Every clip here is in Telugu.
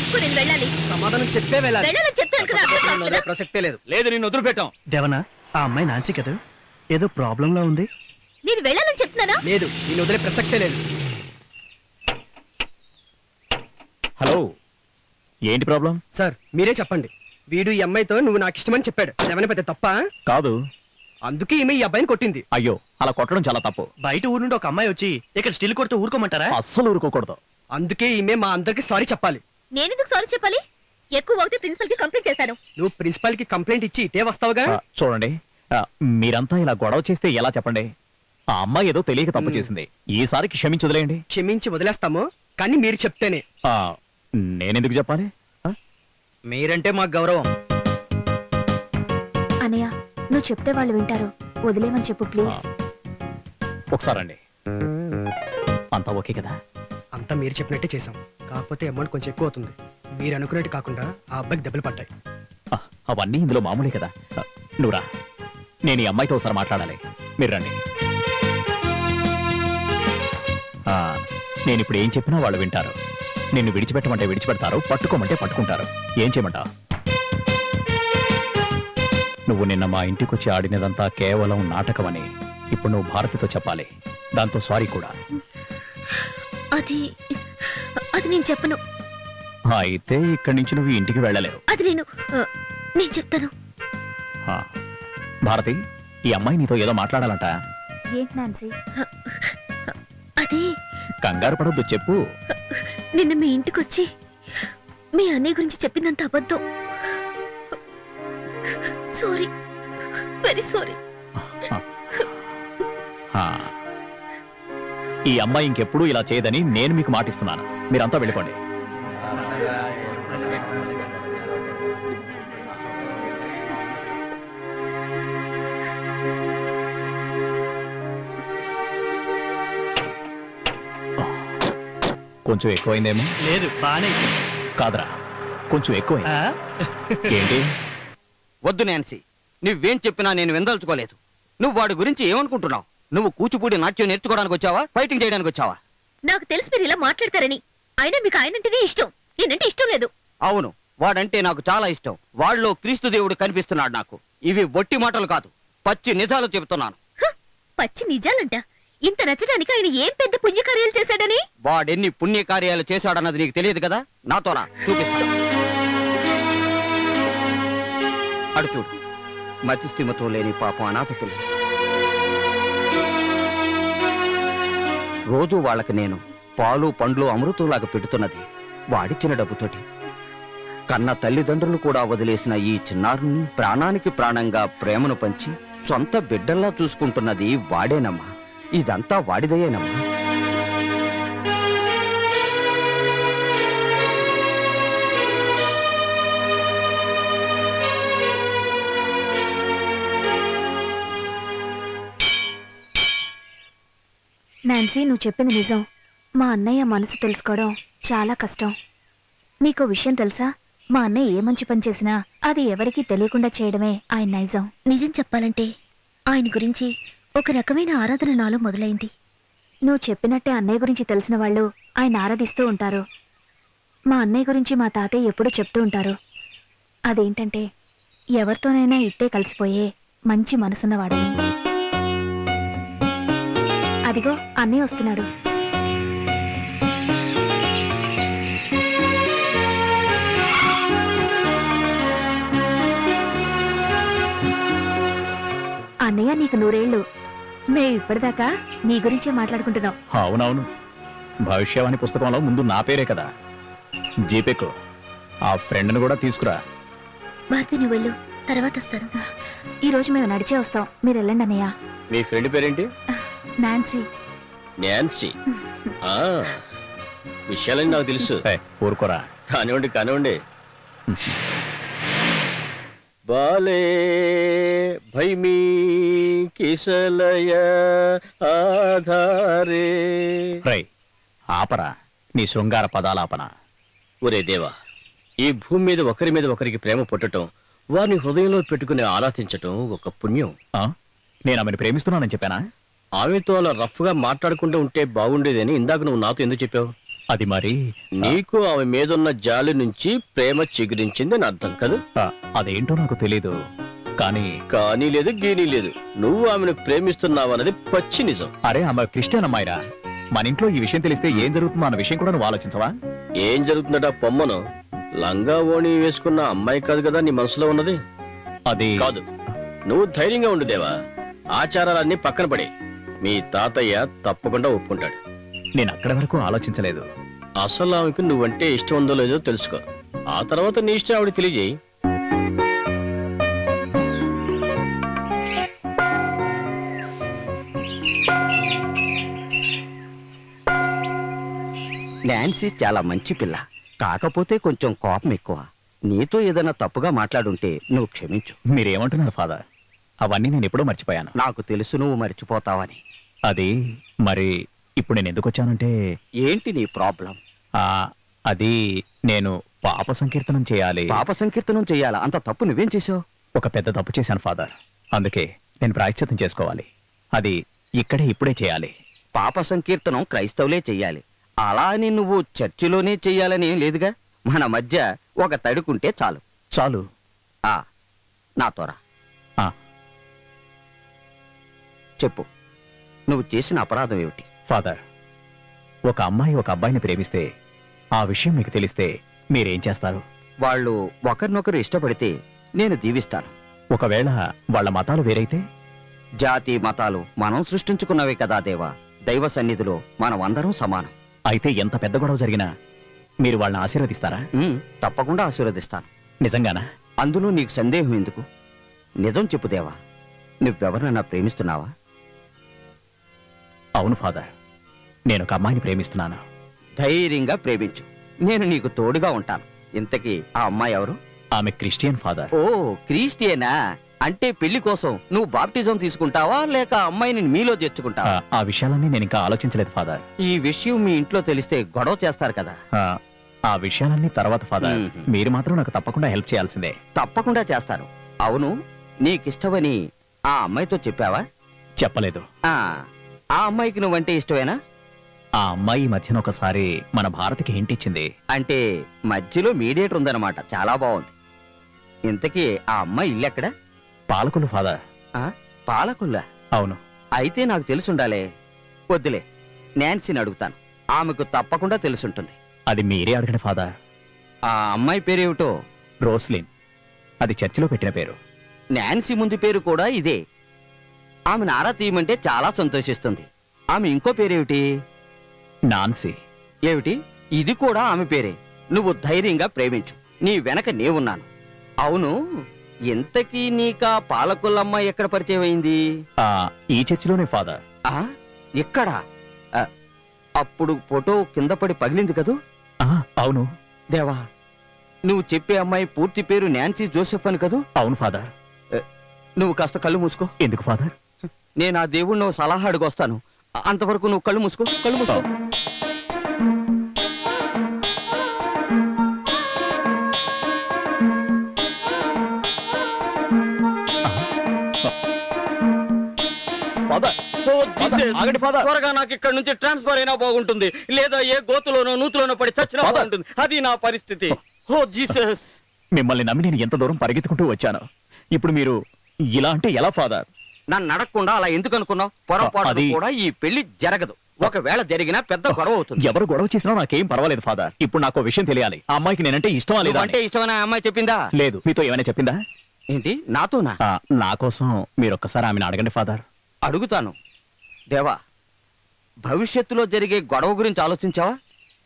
తప్పు నేను వెళ్ళాలి. సమాధానం చెప్పే వెళ్ళాలి. వెళ్ళాలని చెప్తాను కదా. ప్రసక్తే లేదు. లేదు నిన్ను వదిలిపెట్టాం. దేవనా ఆ అమ్మాయి నాన్సీ కదా, ఏదో ప్రాబ్లంలా ఉంది. నేను వెళ్ళాలని చెప్తున్నానా? లేదు నిన్ను వదిలే ప్రసక్తే లేదు. హలో, ఏంటి ప్రాబ్లం? సార్ మీరే చెప్పండి. వీడు ఈ అమ్మాయితో నువ్వు నాకు ఇష్టమని చెప్పాడు. ఏమైనా పెద్ద తప్ప? కాదు. అందుకే ఈమె ఈ అబ్బాయిని కొట్టింది. అయ్యో, అలా కొట్టడం చాలా తప్పు. బయట ఊరు నుండి ఒక అమ్మాయి వచ్చి ఇక్కడ స్టిల్ కొడుతూ ఊరుకోమంటారా? అస్సలు ఊరుకోకూడదు. అందుకే ఈమె మా అందరికి సారీ చెప్పాలి. నేనెందుకు సారీ చెప్పాలి? ఎక్కువ అవుతే ప్రిన్సిపల్ కి కంప్లైంట్ చేస్తాను. నువ్వు ప్రిన్సిపల్ కి కంప్లైంట్ ఇచ్చి ఇటే వస్తావుగా. చూడండి, మీరంతా ఇలా గొడవ చేస్తే ఎలా చెప్పండి? ఆ అమ్మాయి ఏదో తెలియక తప్పు చేసింది. ఈసారికి క్షమించి వదిలేయండి. క్షమించి వదిలేస్తాము, కానీ మీరు చెప్తేనే. నేనెందుకు చెప్పాలి? మీరంటే మాకు గౌరవం. అనయ్య, నువ్వు చెప్తే వాళ్ళు వింటారు. వదిలేమని చెప్పు ప్లీజ్. ఒకసారండి. అంతా ఓకే కదా? అంతా మీరు చెప్పినట్టే చేసాం. కాకపోతే అమౌంట్ కొంచెం ఎక్కువ అవుతుంది. మీరు అనుకున్నట్టు కాకుండా ఆ అబ్బాయికి దెబ్బలు పడ్డాయి. అవన్నీ ఇందులో మామూలే కదా. నువ్వురా, నేను ఈ అమ్మాయితో ఒకసారి మాట్లాడాలి. మీరు రండి. నేను ఇప్పుడు ఏం చెప్పినా వాళ్ళు వింటారు. నిన్ను విడిచిపెట్టమంటే విడిచిపెడతారు, పట్టుకోమంటే పట్టుకుంటారు. ఏం చేయమంటావు? నువ్వు నిన్న మా ఇంటికొచ్చి ఆడినదంతా కేవలం నాటకమని ఇప్పుడు నువ్వు భారతితో చెప్పాలి. దాంతో సారీ కూడా. అది నేను చెప్పను. అయితే ఇక్కడి నుంచి నువ్వు ఇంటికి వెళ్ళలేవు. అది నేను చెప్తాను. భారతి, ఈ అమ్మాయి నీతో ఏదో మాట్లాడాలంట. ఏంటి నాన్సీ? అది కంగారు పడొద్దు, చెప్పు. నిన్న మీ ఇంటికొచ్చి మీ అన్నయ్య గురించి చెప్పిందంత అబద్ధం. Sorry, very sorry. ఈ అమ్మాయి ఇంకెప్పుడు ఇలా చేయదని నేను మీకు మాటిస్తున్నాను. మీరంతా వెళ్ళిపోండి. కొంచెం ఎక్కువైందేమో. లేదు, బానే కాదరా, కొంచెం ఎక్కువైంది. ఏంటి? వద్దు నాన్సీ, నువ్వేం చెప్పినా నేను విందల్చుకోలేదు. నువ్వు వాడి గురించి ఏమనుకుంటున్నావు? నువ్వు కూచిపూడి నాట్యం నేర్చుకోవడానికి వచ్చావా, ఫైటింగ్ చేయడానికి వచ్చావా? నాకు తెలిసి మీరు ఇలా మాట్లాడతారని. అయినా మీకు ఆయనంటేనే ఇష్టం, నేనంటే ఇష్టం లేదు. అవును, వాడంటే నాకు చాలా ఇష్టం. వాళ్ళలో క్రీస్తు దేవుడు కనిపిస్తున్నాడు నాకు. ఇవి బొట్టి మాటలు కాదు, పచ్చి నిజాలు చెబుతున్నాను. పచ్చి నిజాలంట? ఇంత నచ్చడానికి ఆయన ఏం పెద్ద పుణ్యకార్యాలు చేశాడని? వాడెన్ని పుణ్యకార్యాలు చేశాడన్నది నీకు తెలియదు కదా. నాతోరా, చూపిస్తాను. అడు చూడు, మతిస్థిమతో లేని పాపం అనాథ పిల్ల. రోజు వాళ్ళకి నేను పాలు పండ్లు అమృతంలాగా పెడుతున్నది వాడిచ్చిన డబ్బుతోటి. కన్న తల్లిదండ్రులు కూడా వదిలేసిన ఈ చిన్నారుని ప్రాణానికి ప్రాణంగా ప్రేమను పంచి సొంత బిడ్డల్లా చూసుకుంటున్నది వాడేనమ్మా. ఇదంతా వాడిదయ్యేనమ్మా. నాన్సీ, నువ్వు చెప్పింది నిజం. మా అన్నయ్య మనసు తెలుసుకోవడం చాలా కష్టం. నీకో విషయం తెలుసా? మా అన్నయ్య ఏ మంచి పని చేసినా అది ఎవరికీ తెలియకుండా చేయడమే ఆయన నైజం. నిజం చెప్పాలంటే ఆయన గురించి ఒక రకమైన ఆరాధన నాలో మొదలైంది. నువ్వు చెప్పినట్టే అన్నయ్య గురించి తెలిసిన వాళ్ళు ఆయన ఆరాధిస్తూ ఉంటారు. మా అన్నయ్య గురించి మా తాతయ్య ఎప్పుడూ చెప్తూ ఉంటారు. అదేంటంటే ఎవరితోనైనా ఇట్టే కలిసిపోయే మంచి మనసున్నవాడని. అదిగో అన్నయ్య వస్తున్నాడు. అన్నయ్య, నీకు 100 ఏళ్ళు. మేము ఇప్పటిదాకా నీ గురించే మాట్లాడుకుంటున్నాం. అవునవును, భవిష్యవాణి పుస్తకంలో ముందు నా పేరే కదా. జీపేకు ఆ ఫ్రెండ్ను కూడా తీసుకురా. భారతి, నువ్వు వెళ్ళు, తర్వాత వస్తాను. ఈరోజు మేము నడిచే వస్తాం, మీరు వెళ్ళండి అన్నయ్య. మీ ఫ్రెండ్ పేరేంటి? నాన్సీ. నాన్సీ? విషయాలని నాకు తెలుసు. ఊరుకోరా. కానివ్వండి కానివ్వండి. బాలే భైమీ కిసలయ ఆధారే. రై, ఆపరా నీ శృంగార పదాలాపన. ఒరే దేవా, ఈ భూమి మీద ఒకరికి ప్రేమ పుట్టడం, వారిని హృదయంలో పెట్టుకుని ఆరాధించటం ఒక పుణ్యం. నేను ఆమెను ప్రేమిస్తున్నానని చెప్పానా? ఆమెతో అలా రఫ్గా మాట్లాడుకుంటూ ఉంటే బాగుండేదని ఇందాక నువ్వు నాతో ఎందుకు చెప్పావు? అది మరి నీకు ఆమె మీదున్న జాలి నుంచి ప్రేమ చిగురించిందని అర్థం కదా. అదేంటో నాకు తెలీదు. కానీ లేదు గీనీ లేదు, నువ్వు ఆమెను ప్రేమిస్తున్నావన్నది పచ్చి నిజం. అరే ఆమె క్రిస్టియన్ అమ్మాయిరా. మన ఇంట్లో ఈ విషయం తెలిస్తే ఏం జరుగుతుందో అన్న విషయం కూడా నువ్వు ఆలోచించవా? ఏం జరుగుతుందట పొమ్మను? లంగా ఓణి వేసుకున్న అమ్మాయి కాదు కదా నీ మనసులో ఉన్నది. అది కాదు. నువ్వు ధైర్యంగా ఉండు దేవా. ఆచారాలన్నీ పక్కన పడే. మీ తాతయ్య తప్పకుండా ఒప్పుకుంటాడు. నేను అక్కడి వరకు ఆలోచించలేదు. అసలు ఆమెకు నువ్వంటే ఇష్టం ఉందో లేదో తెలుసుకో. ఆ తర్వాత నీ ఇష్టం ఆవిడ తెలియజేయి. నాన్సీ చాలా మంచి పిల్ల, కాకపోతే కొంచెం కోపం ఎక్కువ. నీతో ఏదైనా తప్పుగా మాట్లాడుంటే నువ్వు క్షమించు. మీరేమంటున్నారు ఫాదర్? అవన్నీ నేను ఎప్పుడో మర్చిపోయాను. నాకు తెలుసు నువ్వు మర్చిపోతావని. అది మరి ఇప్పుడు నేను ఎందుకు వచ్చానంటే... ఏంటి నీ ప్రాబ్లం? అది నేను పాప సంకీర్తనం చేయాలి. పాప సంకీర్తనం చేయాలా? అంత తప్పు నువ్వేం చేసావు? ఒక పెద్ద తప్పు చేశాను ఫాదర్. అందుకే నేను ప్రాయశ్చిత్తం చేసుకోవాలి. అది ఇప్పుడే చేయాలి. పాప సంకీర్తనం క్రైస్తవులే చెయ్యాలి, అలా అని నువ్వు చర్చిలోనే చెయ్యాలని ఏం లేదుగా. మన మధ్య ఒక తడుకుంటే చాలు. చాలు. నాతోరా. చెప్పు, నువ్వు చేసిన అపరాధం ఏమిటి? ఫాదర్, ఒక అమ్మాయి ఒక అబ్బాయిని ప్రేమిస్తే ఆ విషయం మీకు తెలిస్తే మీరేం చేస్తారు? వాళ్ళు ఒకరినొకరు ఇష్టపడితే నేను దీవిస్తాను. ఒకవేళ వాళ్ళ మతాలు వేరైతే? జాతి మతాలు మనం సృష్టించుకున్నవే కదా దేవా. దైవ సన్నిధిలో మనం అందరం సమానం. అయితే ఎంత పెద్ద గొడవ జరిగినా మీరు వాళ్ళని ఆశీర్వదిస్తారా? తప్పకుండా ఆశీర్వదిస్తాను. నిజంగానా? అందులో నీకు సందేహం ఎందుకు? నిజం చెప్పు దేవా, నువ్వెవరినన్నా ప్రేమిస్తున్నావా? అవును ఫాదర్, నేను ఒక అమ్మాయిని ప్రేమిస్తున్నాను. ధైర్యంగా ప్రేమించు, నేను నీకు తోడుగా ఉంటాను. ఇంతకీ ఆ అమ్మాయి ఎవరు? ఆమె క్రిస్టియన్ ఫాదర్. ఓ, క్రిస్టియనా? అంటే పెళ్లి కోసం నువ్వు బాప్టిజం తీసుకుంటావా లేక అమ్మాయిని మీలో చేర్చుకుంటావా? ఆ విషయాలన్నీ నేను ఇంకా ఆలోచించలేదు ఫాదర్. ఈ విషయం మీ ఇంట్లో తెలిస్తే గొడవ చేస్తారు కదా. ఆ విషయాలన్నీ తర్వాత ఫాదర్. మీరు మాత్రం నాకు తప్పకుండా హెల్ప్ చేయాల్సిందే. తప్పకుండా చేస్తాను. అవును, నీకిష్టమని ఆ అమ్మాయితో చెప్పావా? చెప్పలేదు. ఆ అమ్మాయికి నువ్వంటే ఇష్టమేనా? ఆ అమ్మాయి మధ్యన ఒకసారి మన భారత్కి హింట్ ఇచ్చింది. అంటే మధ్యలో మీడియేటర్ ఉందన్నమాట. చాలా బాగుంది. ఇంతకీ ఆ అమ్మాయి ఇల్లు ఎక్కడ? పాలకులు ఫాదర్. పాలకుల్లా? అవును. అయితే నాకు తెలుసుండాలే. వద్దులే, నాన్సీని అడుగుతాను, ఆమెకు తప్పకుండా తెలుసుంటుంది. అది మీరే అడగండి ఫాదర్. ఆ అమ్మాయి పేరేమిటో? రోస్లిన్. అది చర్చిలో పెట్టిన పేరు. నాన్సీ ముందు పేరు కూడా ఇదే. ఆమెను ఆరా తీయమంటే చాలా సంతోషిస్తుంది. ఆమె ఇంకో పేరేమిటి? నాన్సీ. ఏమిటి? ఇది కూడా ఆమె పేరే. నువ్వు ధైర్యంగా ప్రేమించు, నీ వెనక నేనున్నాను. అవును, ఇంతకీ నీకా పాలకులమ్మాయి ఎక్కడ పరిచయం అయింది? ఈ చర్చిలోనే ఫాదర్. ఎక్కడ? అప్పుడు ఫోటో కింద పడి పగిలింది కదూ? అవును. దేవా, నువ్వు చెప్పే అమ్మాయి పూర్తి పేరు నాన్సీ జోసెఫ్ అని కదూ? అవును ఫాదర్. నువ్వు కాస్త కళ్ళు మూసుకో. ఎందుకు ఫాదర్? నేను ఆ దేవుణ్ణి సలహా అడుగొస్తాను. అంతవరకు నువ్వు కళ్ళు మూసుకో. కళ్ళు మూసుకో. త్వరగా నాకు ఇక్కడ నుంచి ట్రాన్స్ఫర్ అయినా బాగుంటుంది, లేదా ఏ గోతులోనో నూతులోనో పడి చచ్చినా బాగుంటుంది. అది నా పరిస్థితి. ఓ జీసస్! మిమ్మల్ని నమ్మి నేను ఎంత దూరం పరిగెత్తుకుంటూ వచ్చాను. ఇప్పుడు మీరు ఇలా అంటే ఎలా ఫాదర్? నన్ను అడగకుండా అలా ఎందుకు అనుకున్నావు? పొరపాటు కూడా ఈ పెళ్లి జరగదు. ఒకవేళ జరిగినా పెద్ద గొడవ అవుతుంది. ఎవరు గొడవ చేసినా నాకేం పర్వాలేదు ఫాదర్. ఇప్పుడు నాకు విషయం తెలియాలి. ఆ అమ్మాయికి నేనంటే ఇష్టమా లేదా? అంటే ఇష్టమని అమ్మాయి చెప్పిందా? లేదు. మీతో ఏమైనా చెప్పిందా? ఏంటి? నాతోనా? నా కోసం మీరు ఒక్కసారి ఆమెను అడగండి ఫాదర్. అడుగుతాను. దేవా, భవిష్యత్తులో జరిగే గొడవ గురించి ఆలోచించావా?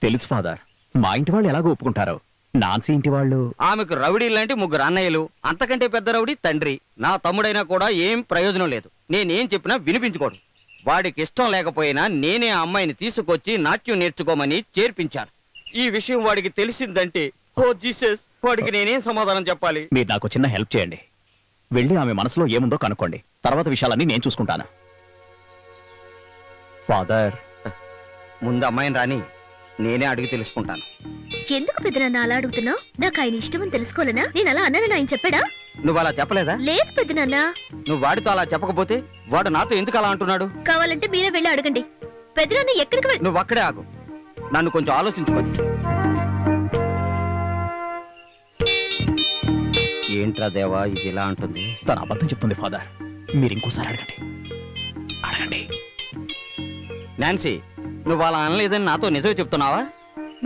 తెలుసు ఫాదర్. మా ఇంటి వాళ్ళు ఎలాగో ఒప్పుకుంటారు. నాన్సీ ఇంటి వాళ్ళు? ఆమెకు రౌడీ లాంటి 3 అన్నయ్యలు, అంతకంటే పెద్ద రౌడీ తండ్రి. నా తమ్ముడైనా కూడా ఏం ప్రయోజనం లేదు. నేనేం చెప్పినా వినిపించుకోడు. వాడికి ఇష్టం లేకపోయినా నేనే ఆ అమ్మాయిని తీసుకొచ్చి నాట్యం నేర్చుకోమని చేర్పించాను. ఈ విషయం వాడికి తెలిసిందంటే ఓ జీసస్, వాడికి నేనేం సమాధానం చెప్పాలి? మీరు నాకు చిన్న హెల్ప్ చేయండి. వెళ్ళి ఆమె మనసులో ఏముందో కనుక్కోండి. తర్వాత విషయాలన్నీ నేను చూసుకుంటాను. ఫాదర్, ముందు అమ్మాయిని రాని, నేనే అడిగి తెలుసుకుంటాను. ఎందుకు పెద్దనాన్న అలా అడుగుతున్నావు? నాకు ఆయన ఇష్టమని తెలుసుకోలేనా? నేను అలా అన్నానని ఆయన చెప్పాడా? నువ్వు అలా చెప్పలేదా? లేదు పెద్దనాన్న. నువ్వు వాడితో అలా చెప్పకపోతే వాడు నాతో ఎందుకు అలా అంటున్నాడు? కావాలంటే మీరే వెళ్ళి అడగండి. పెద్దనాన్న ఎక్కడికి నువ్వు అక్కడే ఆగు. నన్ను కొంచెం ఆలోచించుకొని. ఏంట్రా దేవా ఇది ఇలా అంటుంది? తన అబద్ధం చెప్తుంది ఫాదర్. మీరు ఇంకోసారి అడగండి. నాన్సీ, నువ్వు అలా అనలేదని నాతో నిజమే చెప్తున్నావా?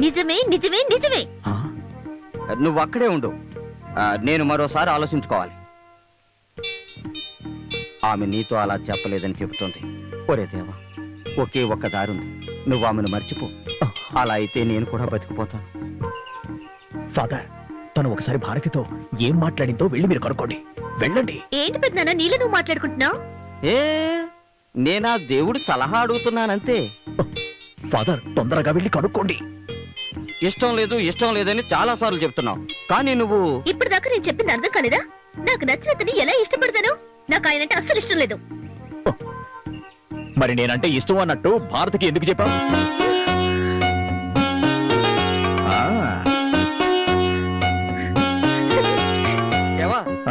నిజమే నిజమే నిజమే. నువ్వు అక్కడే ఉండు, నేను మరోసారి ఆలోచించుకోవాలి. ఆమె నీతో అలా చెప్పలేదని చెబుతోంది. ఒరే దేవా, ఒకే ఒక్క దారుంది, నువ్వు ఆమెను మర్చిపో. అలా అయితే నేను కూడా బతికిపోతాను. ఫాదర్, తను ఒకసారి భారతితో ఏం మాట్లాడిందో వెళ్ళి మీరు కనుక్కోండి. వెళ్ళండి. ఏంటి పెద్దనాన్న నీళ్ళు నువ్వు మాట్లాడుకుంటున్నావు? నేనా దేవుడు సలహా అడుగుతున్నానంతే. ఫాదర్, తొందరగా వెళ్ళి కనుక్కోండి. ఇష్టం లేదు ఇష్టం లేదని చాలా సార్లు చెప్తున్నావు, కానీ నువ్వు ఇప్పటిదాకా నేను చెప్పింది అర్థం కాలేదా? నాకు నచ్చినతని ఎలా ఇష్టపడతాను? నాకు ఆయనంటే అస్సలు ఇష్టం లేదు. మరి నేనంటే ఇష్టం అన్నట్టు భారతికి ఎందుకు చెప్పావు?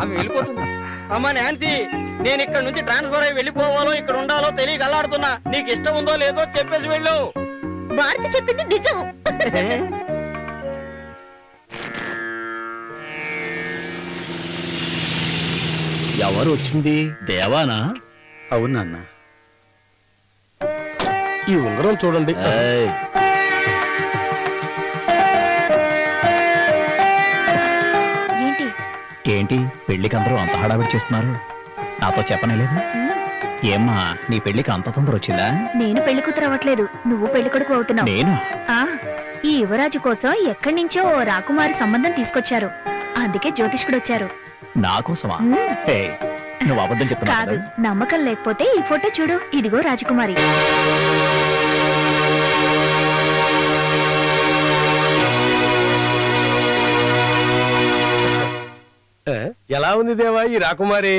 ఆమె వెళ్ళిపోతుంది. అమ్మా నాన్సీ, నేను ఇక్కడ నుంచి ట్రాన్స్ఫర్ అయ్యి వెళ్ళిపోవాలో ఇక్కడ ఉండాలో తెలియక అల్లాడుతున్నా. నీకు ఇష్టం ఉందో లేదో చెప్పేసి వెళ్ళు. భారతి చెప్పింది నిజం. ఎవరు వచ్చింది? దేవానా? అవును నాన్న. ఈ ఉంగరం చూడండి. ఏంటి ఏంటి పెళ్లికి అందరూ అంత హడావిడి చేస్తున్నారు? నాతో చెప్పనేలేదు? ఏమ్మా, నీ పెళ్లికి అంత తొందర వచ్చిందా? నేను పెళ్లి కూతురు అవ్వట్లేదు, నువ్వు పెళ్లి కొడుకు అవుతున్నావు. నేను ఈ యువరాజు కోసం ఎక్కడి నుంచో ఓ రాకుమారి సంబంధం తీసుకొచ్చారు. అందుకే జ్యోతిష్కుడు వచ్చారు. నా కోసమా? నువ్వు అబద్ధం చెప్తున్నావు కాదు, నమ్మకం లేకపోతే ఈ ఫోటో చూడు. ఇదిగో రాజకుమారి. ఎలా ఉంది దేవా ఈ రాకుమారి?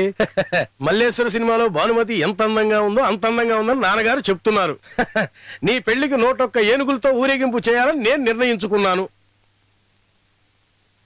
మల్లేశ్వర సినిమాలో భానుమతి ఎంత అందంగా ఉందో అంత అందంగా ఉందని నాన్నగారు చెప్తున్నారు. నీ పెళ్లికి 101 ఏనుగులతో ఊరేగింపు చేయాలని నేను నిర్ణయించుకున్నాను.